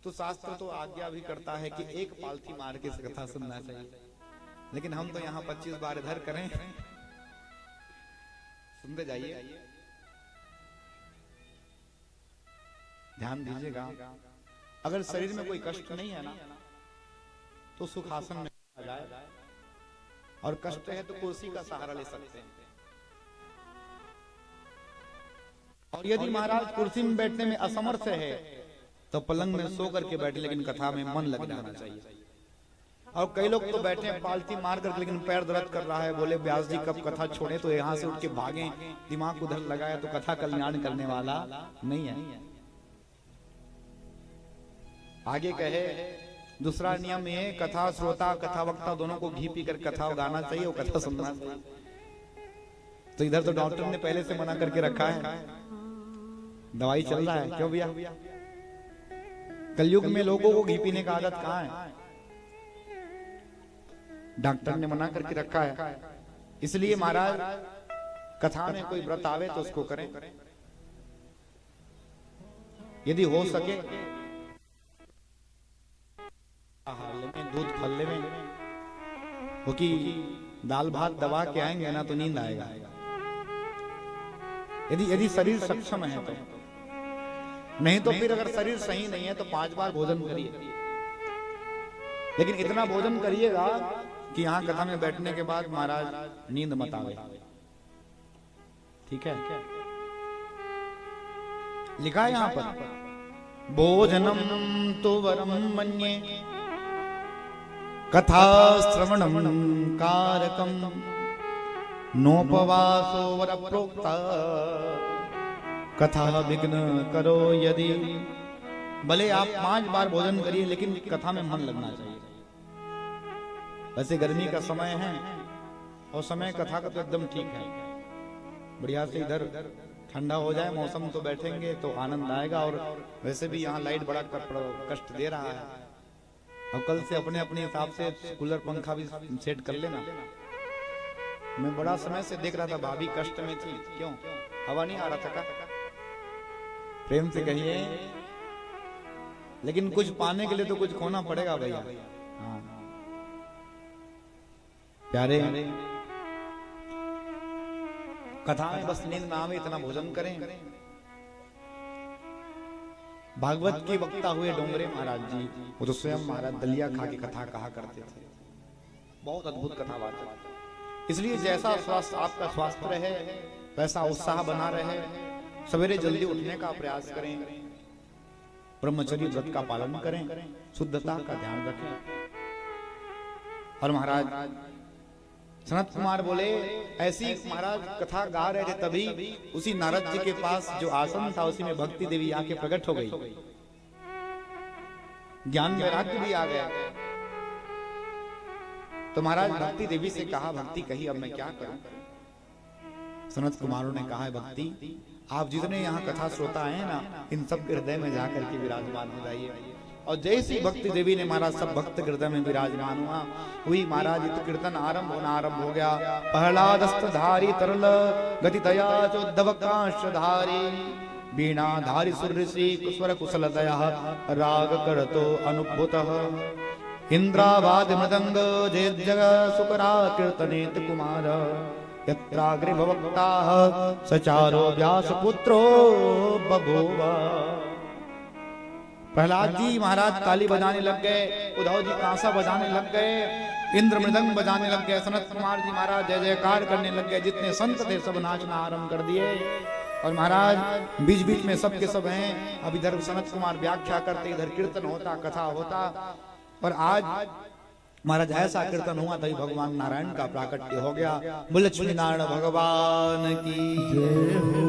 तो शास्त्र तो आज्ञा भी करता है कि एक पालथी मार के कथा सुनना चाहिए, लेकिन हम तो यहाँ 25 बार इधर करें। सुनते जाइए, ध्यान दीजिएगा। अगर शरीर में कोई कष्ट नहीं है ना तो सुखासन में आ जाए, और कष्ट है तो कुर्सी का सहारा ले सकते हैं। और यदि महाराज कुर्सी में बैठने में असमर्थ है तो पलंग में सो करके बैठे, लेकिन कथा में मन लग जाना चाहिए। और कई लोग तो बैठे हैं पालथी मार कर, लेकिन पैर दर्द कर रहा है, बोले व्यास जी कब कथा छोड़े, तो यहाँ से उठ के भागे, दिमाग उधर लगाया, तो कथा कल्याण करने वाला नहीं है। आगे कहे दूसरा नियम ये, कथा श्रोता कथा वक्ता दोनों को घी पीकर कथा गाना चाहिए और कथा सुनना चाहिए। तो इधर तो डॉक्टर ने पहले से मना करके रखा है, दवाई चल रहा है। क्यों भैया? कलयुग में लोगों को घी पीने का आदत कहाँ है? डॉक्टर ने मना करके रखा है। इसलिए महाराज कथा में कोई व्रत आवे तो उसको करें, यदि हो सके में दूध फल्ले में, क्योंकि दाल भात दबा के आएंगे ना तो नींद आएगा। यदि शरीर सक्षम है तो, नहीं तो फिर अगर शरीर सही नहीं है तो 5 बार भोजन करिए, लेकिन इतना भोजन करिएगा कि यहाँ कथा में बैठने के बाद महाराज नींद मत आवे। ठीक है? लिखा है यहाँ पर, भोजनम तो वरम मन्ये कथा श्रवणम कारकम नोपवासो वर प्रोक्ता कथा विघ्न करो यदि। भले आप 5 बार भोजन करिए, लेकिन कथा में मन लगना चाहिए। वैसे गर्मी का समय है और समय कथा का तो एकदम ठीक है, बढ़िया से इधर ठंडा हो जाए मौसम तो बैठेंगे तो आनंद आएगा। और वैसे भी यहाँ लाइट बड़ा कष्ट दे रहा है, और कल से अपने अपने हिसाब से कूलर पंखा भी सेट कर लेना। मैं बड़ा समय से देख रहा था, भाभी कष्ट में थी, क्यों हवा नहीं आ रहा था का? प्रेम से कहिए, लेकिन कुछ पाने के लिए तो कुछ खोना पड़ेगा भैया। हाँ प्यारे, कथा में बस नींद ना आवे इतना भोजन करें। भागवत के वक्ता हुए डोंगरे महाराज जी, वो तो स्वयं महाराज दलिया खा के कथा कहा करते थे। बहुत अद्भुत कथा बात है। इसलिए जैसा स्वास्थ्य आपका स्वास्थ्य रहे, वैसा उत्साह बना रहे। सवेरे जल्दी उठने का प्रयास करें, ब्रह्मचर्य व्रत का पालन करें, शुद्धता का ध्यान रखें। और महाराज सनत कुमार बोले, ऐसी महाराज कथा गा रहे थे, तभी उसी नारद जी के पास जो आसन था उसी में भक्ति देवी आके प्रकट हो गई। ज्ञान वैराग्य भी आ गया। तो महाराज भक्ति देवी से कहा, भक्ति कही अब मैं क्या करूं? सनत कुमारों ने कहा, भक्ति आप जितने यहाँ कथा श्रोता हैं ना, इन सब के हृदय में जाकर के विराजमान हो जाइए। और जैसी भक्ति देवी ने महाराज सब भक्त हृदय में विराजमान हुई महाराज तो कीर्तन आरंभ हो गया। प्रहलादस्तधारी तरल गति तया चोद्धव कांशधारी बीणा धारी सुरऋषि कुस्वर कुशल दया राग करतो अनुभूतः इंद्रावाद मृदंग जय जग सुकरा कीर्तनेत कुमार यत्राग्रे भवक्ताः सचारो व्यास पुत्रो बभूव। प्रहलाद जी महाराज ताली बजाने लग गए, उद्धव जी कांसा बजाने लग गए, इंद्र मृदंग बजाने लग गए, सनत कुमार जी महाराज जय जयकार करने लग गए। जितने संत थे सब नाचना आरंभ कर दिए। और महाराज बीच बीच में सब के सब हैं। अब इधर सनत कुमार व्याख्या करते, इधर कीर्तन होता, कथा होता। और आज महाराज ऐसा कीर्तन हुआ तभी भगवान नारायण का प्राकट्य हो गया। बोले लक्ष्मी नारायण भगवान की जय हो।